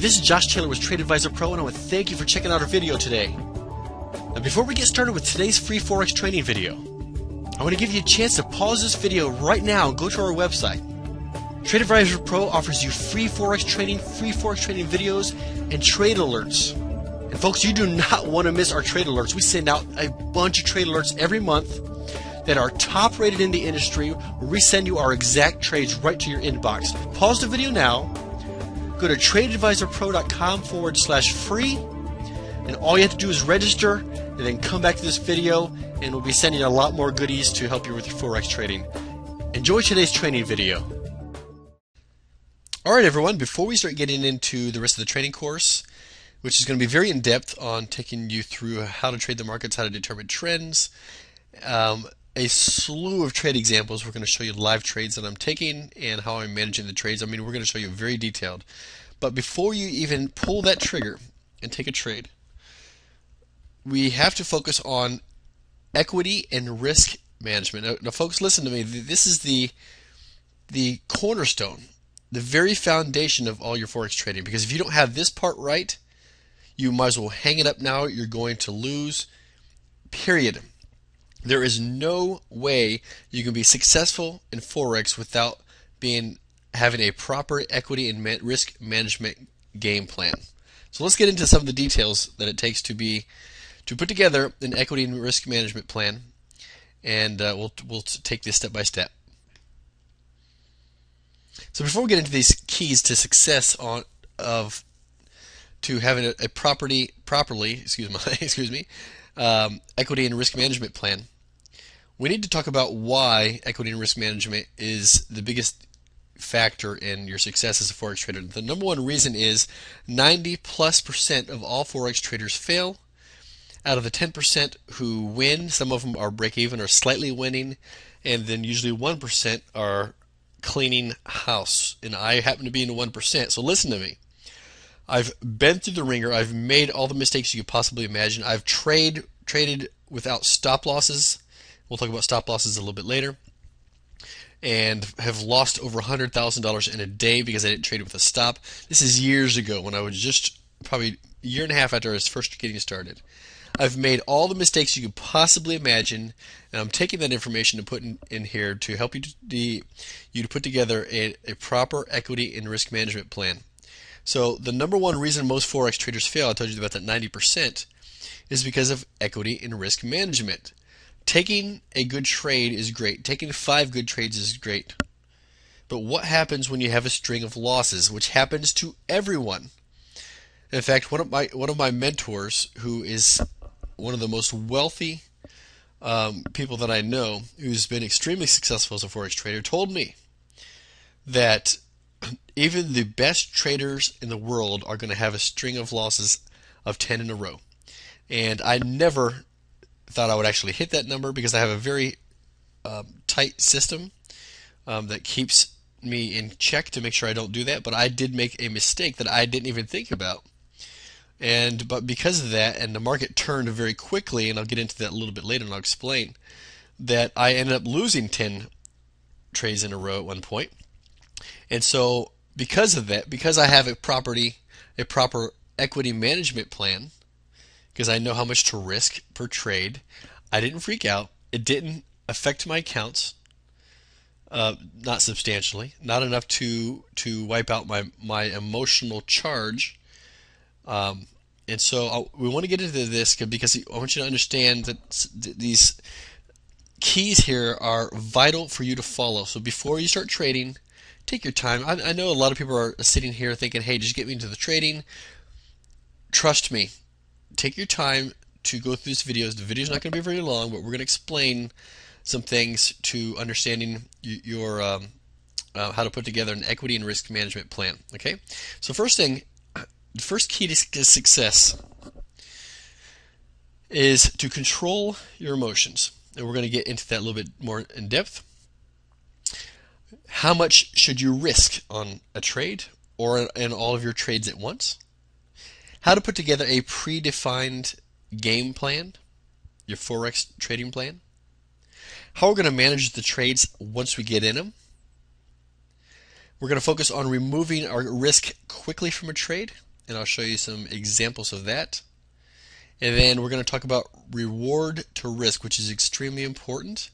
this is Josh Taylor with Trade Advisor Pro, and I want to thank you for checking out our video today. Now, before we get started with today's free Forex training video, I want to give you a chance to pause this video right now and go to our website. Trade Advisor Pro offers you free Forex training videos, and trade alerts. And folks, you do not want to miss our trade alerts. We send out a bunch of trade alerts every month that are top rated in the industry, where we send you our exact trades right to your inbox. Pause the video now, go to tradeadvisorpro.com/free, and all you have to do is register and then come back to this video, and we'll be sending you a lot more goodies to help you with your Forex trading. Enjoy today's training video. Alright everyone, before we start getting into the rest of the training course, which is going to be very in-depth on taking you through how to trade the markets, how to determine trends, a slew of trade examples. We're going to show you live trades that I'm taking and how I'm managing the trades. I mean, we're going to show you very detailed. But before you even pull that trigger and take a trade, we have to focus on equity and risk management. Now folks, listen to me. This is the cornerstone, the very foundation of all your Forex trading, because if you don't have this part right, you might as well hang it up now. You're going to lose, period. There is no way you can be successful in Forex without having a proper equity and risk management game plan. So let's get into some of the details that it takes to put together an equity and risk management plan, and we'll take this step by step. So before we get into these keys to success to having a properly equity and risk management plan, we need to talk about why equity and risk management is the biggest factor in your success as a Forex trader. The number one reason is 90+% of all Forex traders fail. Out of the 10% who win, some of them are break even or slightly winning, and then usually 1% are cleaning house. And I happen to be in the 1%, so listen to me. I've been through the ringer. I've made all the mistakes you could possibly imagine. I've traded without stop losses. We'll talk about stop losses a little bit later. And have lost over $100,000 in a day because I didn't trade with a stop. This is years ago, when I was just probably a year and a half after I was first getting started. I've made all the mistakes you could possibly imagine, and I'm taking that information to put in here to help you to put together a proper equity and risk management plan. So the number one reason most Forex traders fail, I told you about that 90%, is because of equity and risk management. Taking a good trade is great. Taking 5 good trades is great. But what happens when you have a string of losses, which happens to everyone? In fact, one of my mentors, who is one of the most wealthy people that I know, who's been extremely successful as a Forex trader, told me that even the best traders in the world are going to have a string of losses of 10 in a row. And I never thought I would actually hit that number, because I have a very tight system that keeps me in check to make sure I don't do that. But I did make a mistake that I didn't even think about. But because of that, and the market turned very quickly, and I'll get into that a little bit later and I'll explain, that I ended up losing 10 trades in a row at one point. And so because of that, because I have a proper equity management plan, because I know how much to risk per trade, I didn't freak out. It didn't affect my accounts, not substantially, not enough to wipe out my emotional charge. And so we want to get into this because I want you to understand that these keys here are vital for you to follow. So before you start trading, take your time. I know a lot of people are sitting here thinking, hey, just get me into the trading. Trust me. Take your time to go through these videos. The video's not going to be very long, but we're going to explain some things to understanding your how to put together an equity and risk management plan. Okay? So first thing, the first key to success is to control your emotions. And we're going to get into that a little bit more in depth. How much should you risk on a trade or in all of your trades at once? How to put together a predefined game plan, your Forex trading plan. How we're going to manage the trades once we get in them. We're going to focus on removing our risk quickly from a trade. and I'll show you some examples of that. And then we're going to talk about reward to risk, which is extremely important.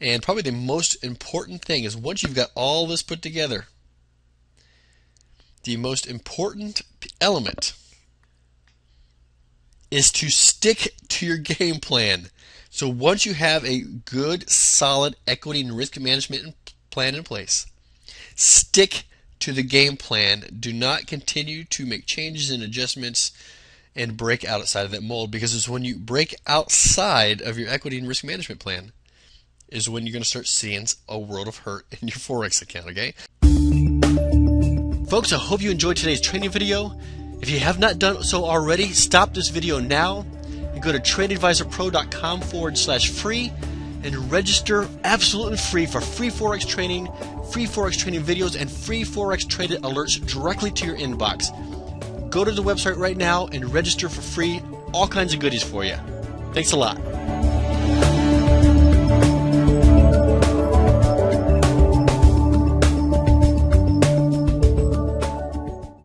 And probably the most important thing is once you've got all this put together, the most important element is to stick to your game plan. So once you have a good, solid equity and risk management plan in place, stick to the game plan. Do not continue to make changes and adjustments and break outside of that mold, because it's when you break outside of your equity and risk management plan is when you're going to start seeing a world of hurt in your Forex account, okay? Folks, I hope you enjoyed today's training video. If you have not done so already, stop this video now and go to tradeadvisorpro.com/free and register absolutely free for free Forex training videos, and free Forex traded alerts directly to your inbox. Go to the website right now and register for free. All kinds of goodies for you. Thanks a lot.